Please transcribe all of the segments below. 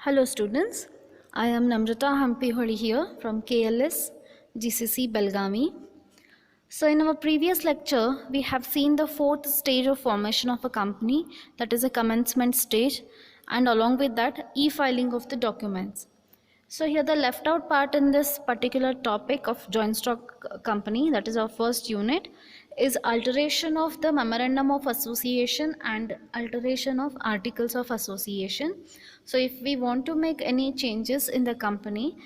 Hello students, I am Namrata Hampiholi here from KLS GCC Belgavi. So in our previous lecture, we have seen the fourth stage of formation of a company, that is a commencement stage, and along with that e-filing of the documents. So here the left out part in this particular topic of joint stock company, that is our first unit, is alteration of the memorandum of association and alteration of articles of association. So if we want to make any changes in the company,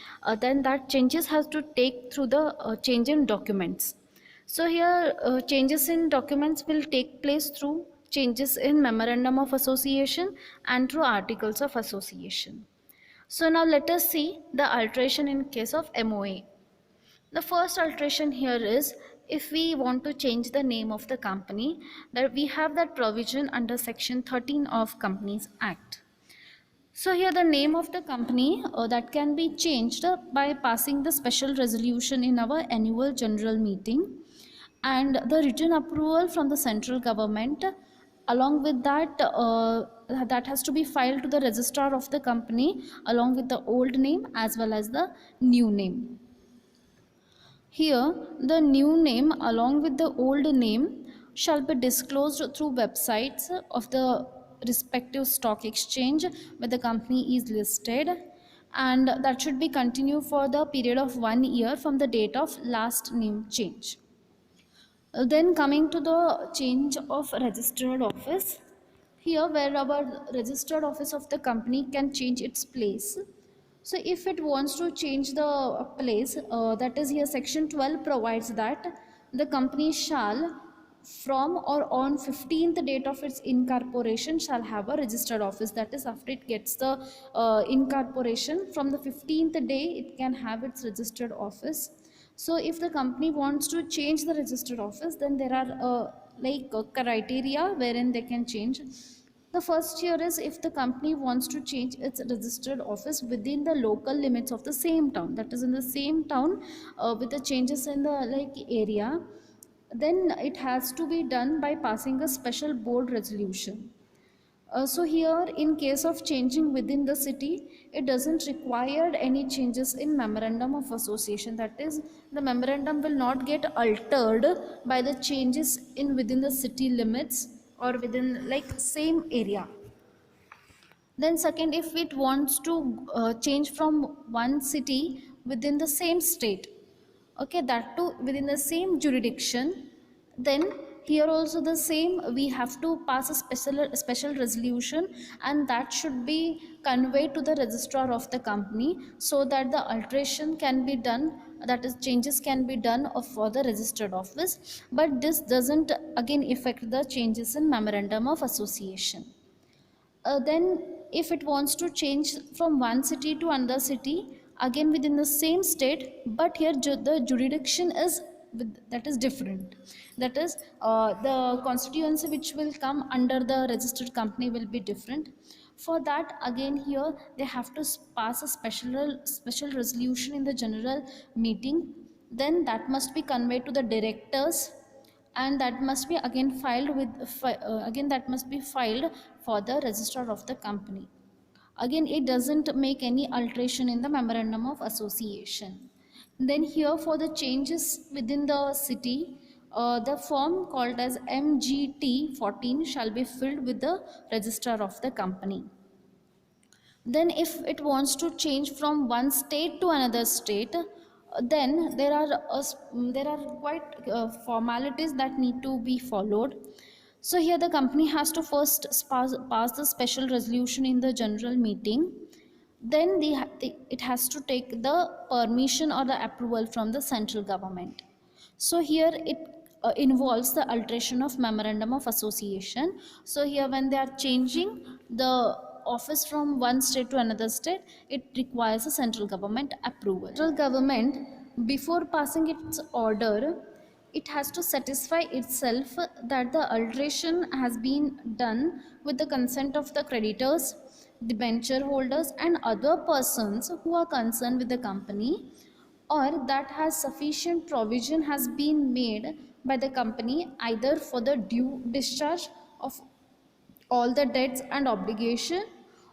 then that changes has to take through the change in documents. So here changes in documents will take place through changes in memorandum of association and through articles of association. So now let us see the alteration in case of MOA. The first alteration here is if we want to change the name of the company, that we have that provision under section 13 of Companies Act. So here the name of the company that can be changed by passing the special resolution in our annual general meeting, and the written approval from the central government. Along with that, that has to be filed to the registrar of the company along with the old name as well as the new name. Here the new name along with the old name shall be disclosed through websites of the respective stock exchange where the company is listed, and that should be continued for the period of 1 year from the date of last name change. Then coming to the change of registered office, here where our registered office of the company can change its place. So if it wants to change the place, that is here section 12 provides that the company shall from or on 15th date of its incorporation shall have a registered office. That is after it gets the incorporation, from the 15th day it can have its registered office. So if the company wants to change the registered office, then there are criteria wherein they can change. The first here is if the company wants to change its registered office within the local limits of the same town, that is in the same town with the changes in the area, then it has to be done by passing a special board resolution. So here in case of changing within the city, it doesn't require any changes in memorandum of association. That is, the memorandum will not get altered by the changes in within the city limits or within same area. Then second, if it wants to change from one city within the same state, okay, that too within the same jurisdiction, then here also the same, we have to pass a special resolution, and that should be conveyed to the registrar of the company so that the alteration can be done, that is changes can be done for the registered office, but this doesn't again affect the changes in memorandum of association. Then if it wants to change from one city to another city, again within the same state, but here the jurisdiction is that is different, that is the constituency which will come under the registered company will be different. For that again here they have to pass a special resolution in the general meeting, then that must be conveyed to the directors, and that must be again filed with again that must be filed for the registrar of the company. Again it doesn't make any alteration in the memorandum of association. Then here for the changes within the city, the form called as MGT 14 shall be filled with the registrar of the company. Then if it wants to change from one state to another state, then there are quite formalities that need to be followed. So here the company has to first pass the special resolution in the general meeting, then it has to take the permission or the approval from the central government. So here it involves the alteration of memorandum of association. So here when they are changing the office from one state to another state, it requires a central government approval. Central government, before passing its order, it has to satisfy itself that the alteration has been done with the consent of the creditors, debenture holders and other persons who are concerned with the company, or that has sufficient provision has been made by the company either for the due discharge of all the debts and obligation,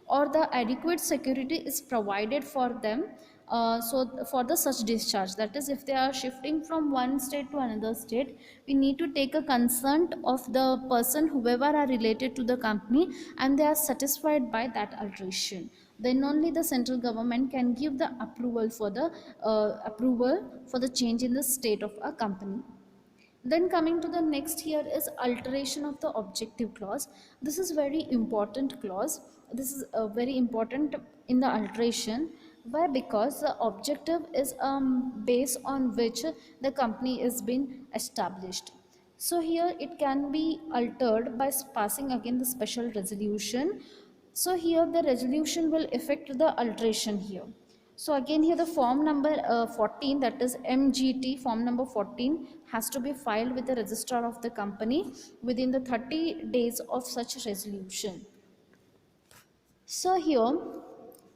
or the adequate security is provided for them, so for the such discharge, that is if they are shifting from one state to another state, we need to take a consent of the person whoever are related to the company, and they are satisfied by that alteration, then only the central government can give the approval for the change in the state of a company. Then coming to the next here is alteration of the objective clause. This is very important clause. This is very important in the alteration. Why? Because the objective is base on which the company is being established. So here it can be altered by passing again the special resolution. So here the resolution will affect the alteration here. So again here the form number 14, that is MGT form number 14, has to be filed with the registrar of the company within the 30 days of such resolution. So here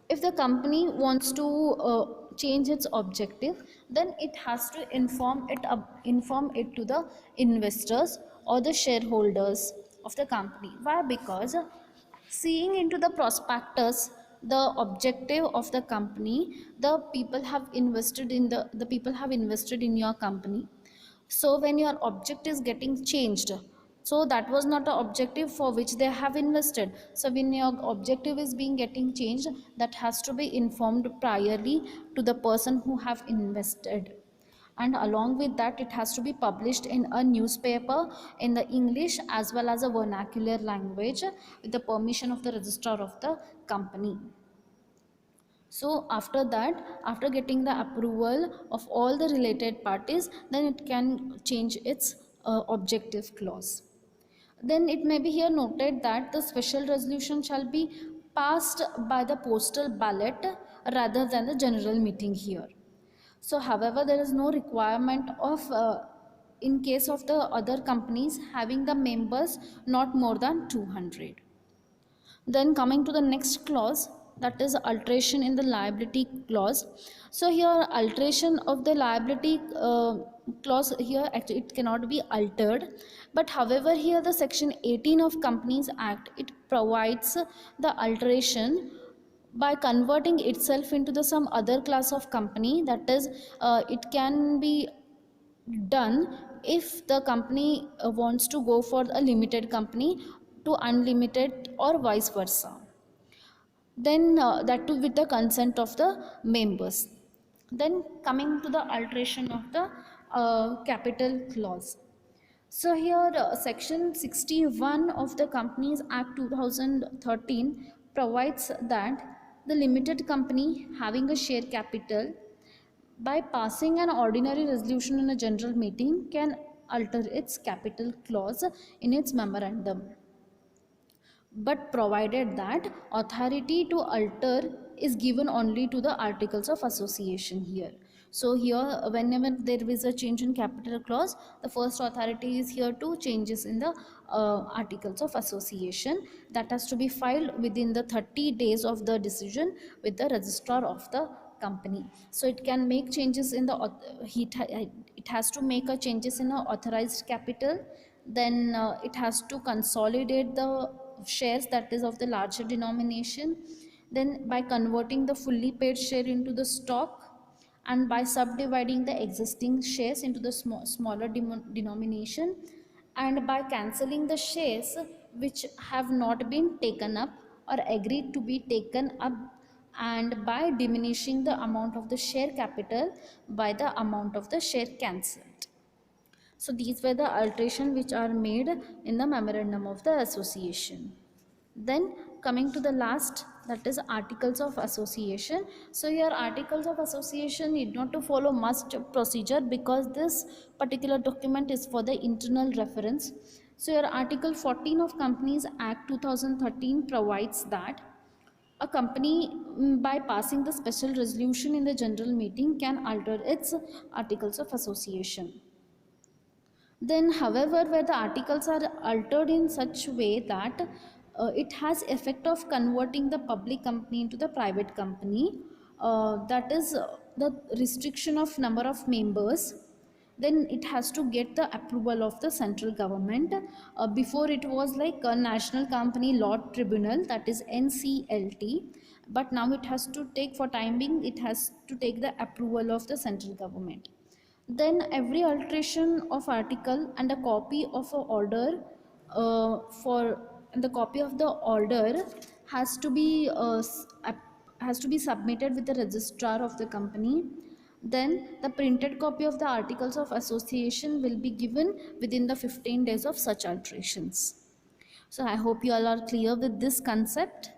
if the company wants to change its objective, then it has to inform it to the investors or the shareholders of the company. Why? Because seeing into the prospectus the objective of the company, the people have invested in the people have invested in your company. So when your object is getting changed, so that was not the objective for which they have invested. So when your objective is being getting changed, that has to be informed priorly to the person who have invested, and along with that it has to be published in a newspaper in the English as well as a vernacular language with the permission of the registrar of the company. So after that, after getting the approval of all the related parties, then it can change its objective clause. Then it may be here noted that the special resolution shall be passed by the postal ballot rather than the general meeting here. So however, there is no requirement of in case of the other companies having the members not more than 200. Then coming to the next clause, that is alteration in the liability clause. So here alteration of the liability clause here, actually it cannot be altered, but however here the section 18 of Companies Act, it provides the alteration by converting itself into the some other class of company, that is it can be done if the company wants to go for a limited company to unlimited or vice versa, then that too with the consent of the members. Then coming to the alteration of the capital clause. So here section 61 of the Companies Act 2013 provides that the limited company having a share capital, by passing an ordinary resolution in a general meeting, can alter its capital clause in its memorandum, but provided that authority to alter is given only to the articles of association here. So here whenever there is a change in capital clause, the first authority is here to changes in the articles of association, that has to be filed within the 30 days of the decision with the registrar of the company. So it can make changes in the it has to make a changes in a authorized capital, then it has to consolidate the shares that is of the larger denomination, then by converting the fully paid share into the stock, and by subdividing the existing shares into the smaller denomination, and by cancelling the shares which have not been taken up or agreed to be taken up, and by diminishing the amount of the share capital by the amount of the share cancelled. So these were the alterations which are made in the memorandum of the association. Then coming to the last, that is articles of association. So here articles of association need not to follow much procedure, because this particular document is for the internal reference. So here article 14 of Companies Act 2013 provides that a company by passing the special resolution in the general meeting can alter its articles of association. Then however, where the articles are altered in such way that it has effect of converting the public company into the private company, that is the restriction of number of members, then it has to get the approval of the central government. Before it was like a National Company Law Tribunal, that is NCLT, but now it has to take, for time being, it has to take the approval of the central government. Then every alteration of article and a copy of a order for and the copy of the order has to be has to be submitted with the registrar of the company. Then the printed copy of the articles of association will be given within the 15 days of such alterations. So I hope you all are clear with this concept.